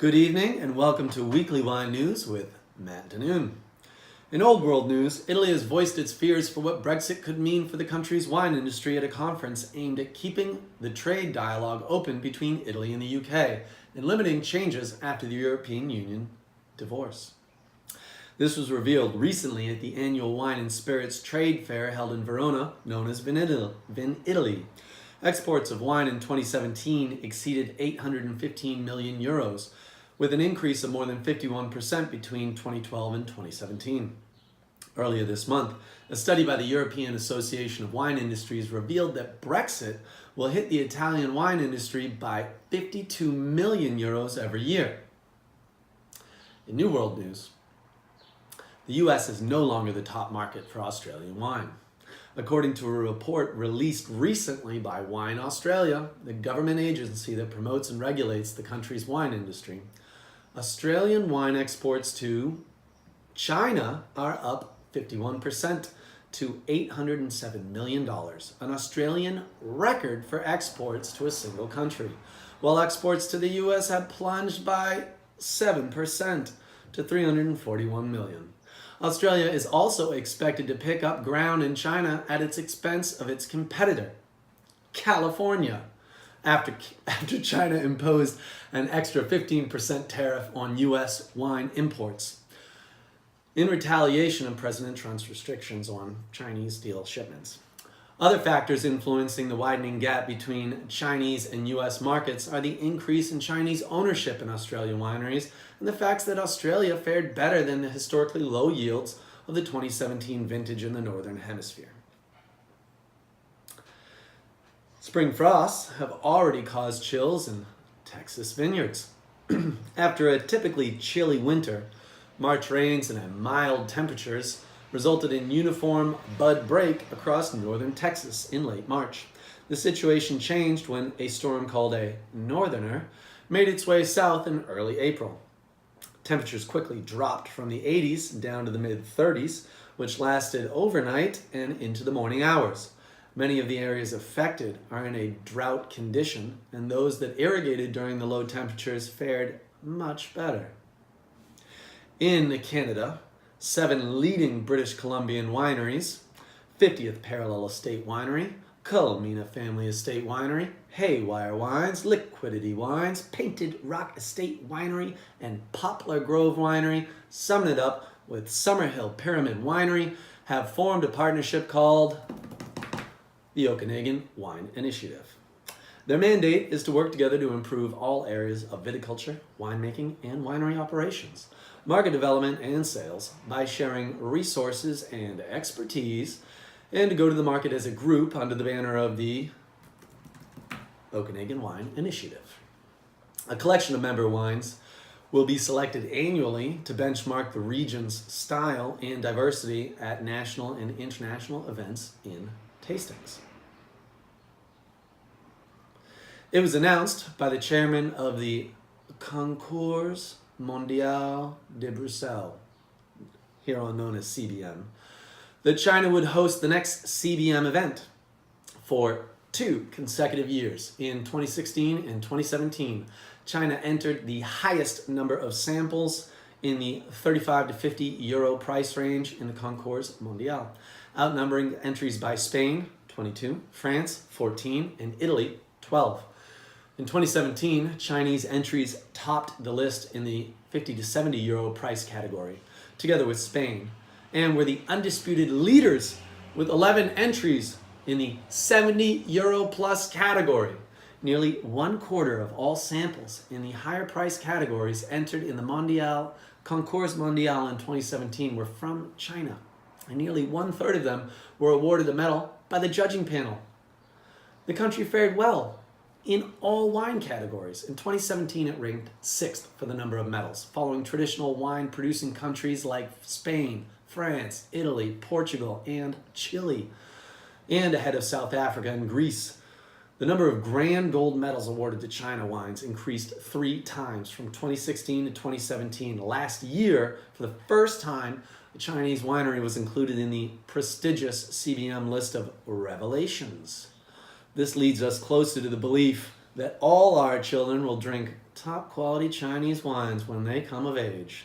Good evening and welcome to Weekly Wine News with Matt Denune. In Old World News, Italy has voiced its fears for what Brexit could mean for the country's wine industry at a conference aimed at keeping the trade dialogue open between Italy and the UK and limiting changes after the European Union divorce. This was revealed recently at the annual Wine and Spirits Trade Fair held in Verona, known as Vinitaly. Exports of wine in 2017 exceeded 815 million euros, with an increase of more than 51% between 2012 and 2017. Earlier this month, a study by the European Association of Wine Industries revealed that Brexit will hit the Italian wine industry by 52 million euros every year. In New World News, the US is no longer the top market for Australian wine. According to a report released recently by Wine Australia, the government agency that promotes and regulates the country's wine industry, Australian wine exports to China are up 51% to $807 million, an Australian record for exports to a single country, while exports to the US have plunged by 7% to $341 million. Australia is also expected to pick up ground in China at its expense of its competitor, California, after China imposed an extra 15% tariff on U.S. wine imports in retaliation of President Trump's restrictions on Chinese steel shipments. Other factors influencing the widening gap between Chinese and U.S. markets are the increase in Chinese ownership in Australian wineries and the fact that Australia fared better than the historically low yields of the 2017 vintage in the Northern Hemisphere. Spring frosts have already caused chills in Texas vineyards. After a typically chilly winter, March rains and mild temperatures resulted in uniform bud break across northern Texas in late March. The situation changed when a storm called a northerner made its way south in early April. Temperatures quickly dropped from the 80s down to the mid-30s, which lasted overnight and into the morning hours. Many of the areas affected are in a drought condition, and those that irrigated during the low temperatures fared much better. In Canada, 7 leading British Columbian wineries, 50th Parallel Estate Winery, Culmina Family Estate Winery, Haywire Wines, Liquidity Wines, Painted Rock Estate Winery, and Poplar Grove Winery, summing it up with Summerhill Pyramid Winery, have formed a partnership called the Okanagan Wine Initiative. Their mandate is to work together to improve all areas of viticulture, winemaking, and winery operations, market development and sales by sharing resources and expertise, and to go to the market as a group under the banner of the Okanagan Wine Initiative. A collection of member wines will be selected annually to benchmark the region's style and diversity at national and international events in tastings. It was announced by the chairman of the Concours Mondial de Bruxelles, hereon known as CBM, that China would host the next CBM event for 2 consecutive years. In 2016 and 2017, China entered the highest number of samples in the 35 to 50 euro price range in the Concours Mondial, outnumbering entries by Spain, 22, France, 14, and Italy, 12. In 2017, Chinese entries topped the list in the 50 to 70 euro price category, together with Spain, and were the undisputed leaders with 11 entries in the 70 euro plus category. Nearly 1/4 of all samples in the higher price categories entered in the Concours Mondial in 2017 were from China, and nearly 1/3 of them were awarded a medal by the judging panel. The country fared well in all wine categories. In 2017, it ranked 6th for the number of medals, following traditional wine-producing countries like Spain, France, Italy, Portugal, and Chile, and ahead of South Africa and Greece. The number of grand gold medals awarded to China wines increased 3 times from 2016 to 2017. Last year, for the first time, a Chinese winery was included in the prestigious CBM list of revelations. This leads us closer to the belief that all our children will drink top quality Chinese wines when they come of age.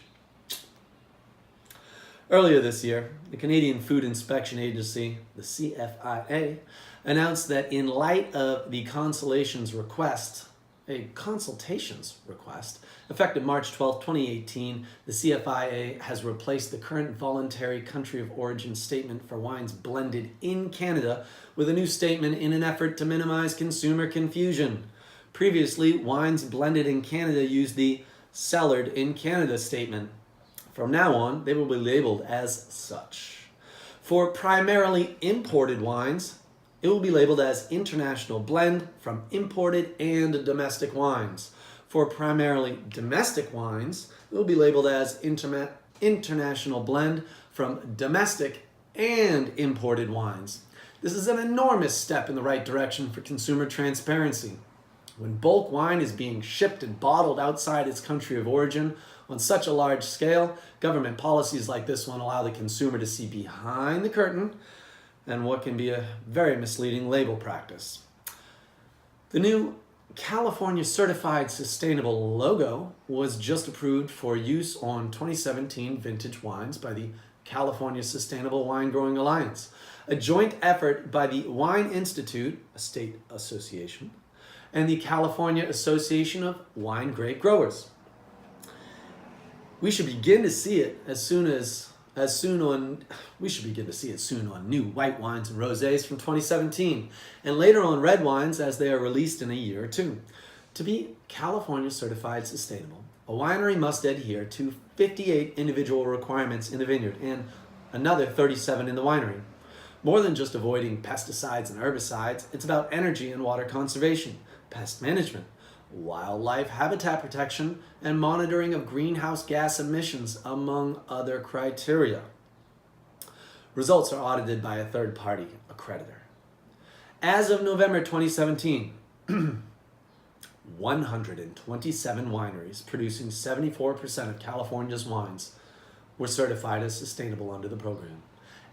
Earlier this year, the Canadian Food Inspection Agency, the CFIA, announced that in light of the consultations request, effective March 12, 2018, the CFIA has replaced the current voluntary country of origin statement for wines blended in Canada with a new statement in an effort to minimize consumer confusion. Previously, wines blended in Canada used the cellared in Canada statement. From now on, they will be labeled as such. For primarily imported wines, it will be labeled as International Blend from imported and domestic wines. For primarily domestic wines, it will be labeled as International Blend from domestic and imported wines. This is an enormous step in the right direction for consumer transparency. When bulk wine is being shipped and bottled outside its country of origin on such a large scale, government policies like this one allow the consumer to see behind the curtain and what can be a very misleading label practice. The new California Certified Sustainable logo was just approved for use on 2017 vintage wines by the California Sustainable Wine Growing Alliance, a joint effort by the Wine Institute, a state association, and the California Association of Wine Grape Growers. We should begin to see it soon on new white wines and rosés from 2017, and later on red wines as they are released in a year or two. To be California Certified Sustainable, a winery must adhere to 58 individual requirements in the vineyard and another 37 in the winery. More than just avoiding pesticides and herbicides, it's about energy and water conservation, pest management, wildlife habitat protection, and monitoring of greenhouse gas emissions, among other criteria. Results are audited by a third-party accreditor. As of November 2017, 127 wineries producing 74% of California's wines were certified as sustainable under the program,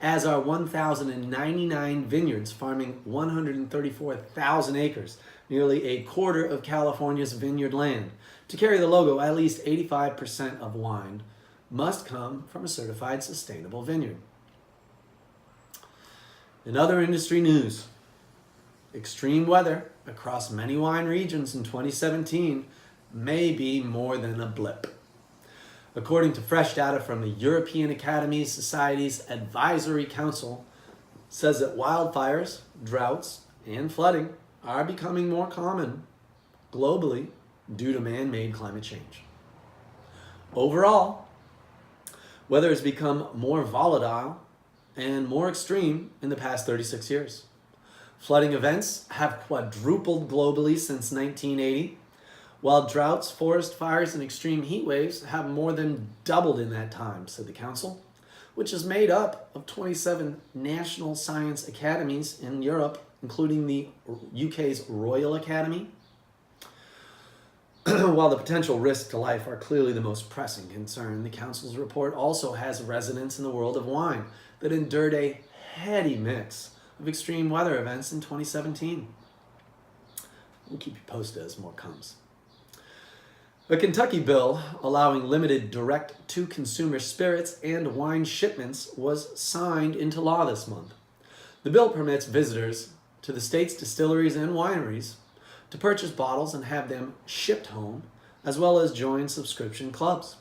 as are 1,099 vineyards farming 134,000 acres, nearly a quarter of California's vineyard land. To carry the logo, at least 85% of wine must come from a certified sustainable vineyard. In other industry news, extreme weather across many wine regions in 2017 may be more than a blip. According to fresh data from the European Academy Society's Advisory Council, says that wildfires, droughts, and flooding are becoming more common globally due to man-made climate change. Overall, weather has become more volatile and more extreme in the past 36 years. Flooding events have quadrupled globally since 1980, while droughts, forest fires, and extreme heat waves have more than doubled in that time, said the Council, which is made up of 27 national science academies in Europe, including the UK's Royal Academy. While the potential risks to life are clearly the most pressing concern, the Council's report also has residents in the world of wine that endured a heady mix of extreme weather events in 2017. We'll keep you posted as more comes. A Kentucky bill allowing limited direct-to-consumer spirits and wine shipments was signed into law this month. The bill permits visitors to the state's distilleries and wineries to purchase bottles and have them shipped home, as well as join subscription clubs.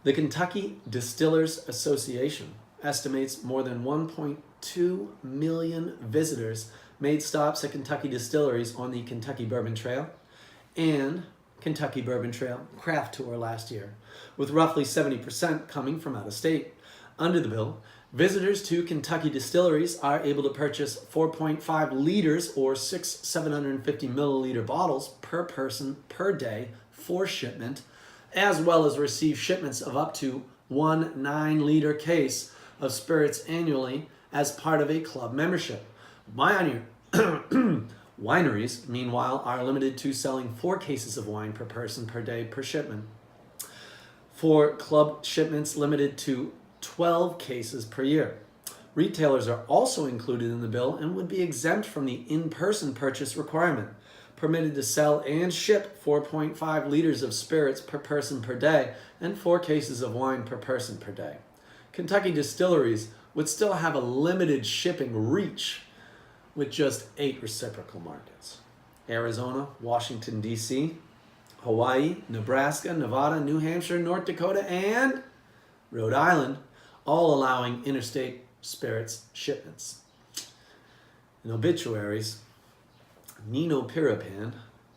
The Kentucky Distillers Association estimates more than 1.2 million visitors made stops at Kentucky distilleries on the Kentucky Bourbon Trail and Kentucky Bourbon Trail Craft Tour last year, with roughly 70% coming from out of state. Under the bill, visitors to Kentucky distilleries are able to purchase 4.5 liters or 6 750 milliliter bottles per person per day for shipment, as well as receive shipments of up to 1 9-liter case of spirits annually as part of a club membership. Wineries, meanwhile, are limited to selling 4 cases of wine per person per day per shipment. For club shipments limited to 12 cases per year. Retailers are also included in the bill and would be exempt from the in-person purchase requirement. permitted to sell and ship 4.5 liters of spirits per person per day and 4 cases of wine per person per day. Kentucky distilleries would still have a limited shipping reach with just 8 reciprocal markets. Arizona, Washington, D.C., Hawaii, Nebraska, Nevada, New Hampshire, North Dakota, and Rhode Island, all allowing interstate spirits shipments. In obituaries, Nino Pirapan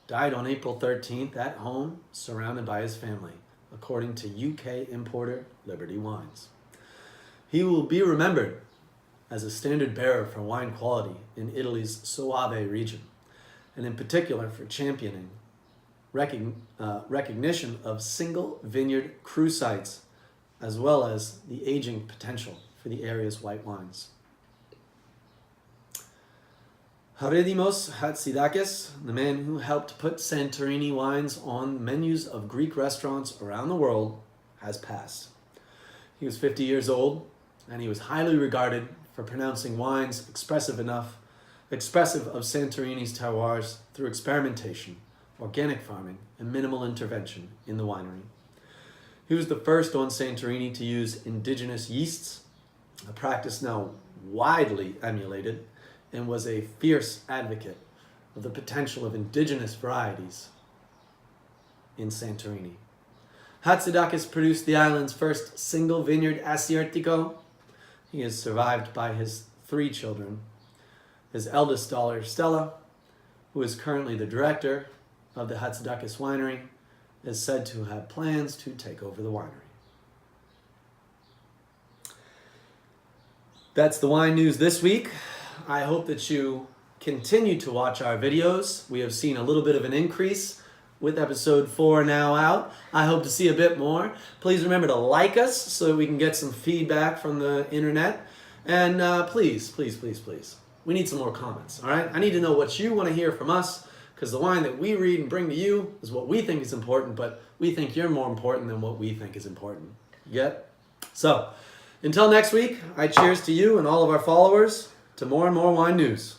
died on April 13th at home, surrounded by his family, according to UK importer Liberty Wines. He will be remembered as a standard bearer for wine quality in Italy's Soave region, and in particular for championing recognition of single vineyard cru sites, as well as the aging potential for the area's white wines. Haridimos Hatzidakis, the man who helped put Santorini wines on menus of Greek restaurants around the world, has passed. He was 50 years old, and he was highly regarded for pronouncing wines expressive of Santorini's terroirs through experimentation, organic farming, and minimal intervention in the winery. He was the first on Santorini to use indigenous yeasts, a practice now widely emulated, and was a fierce advocate of the potential of indigenous varieties in Santorini. Hatzidakis produced the island's first single vineyard Asiartico. He is survived by his 3 children. His eldest daughter, Stella, who is currently the director of the Hatzidakis winery, is said to have plans to take over the winery. That's the wine news this week. I hope that you continue to watch our videos. We have seen a little bit of an increase with episode 4 now out. I hope to see a bit more. Please remember to like us so that we can get some feedback from the internet. And please, we need some more comments, all right? I need to know what you want to hear from us, because the wine that we read and bring to you is what we think is important, but we think you're more important than what we think is important. Get? So, until next week, I cheers to you and all of our followers to more and more wine news.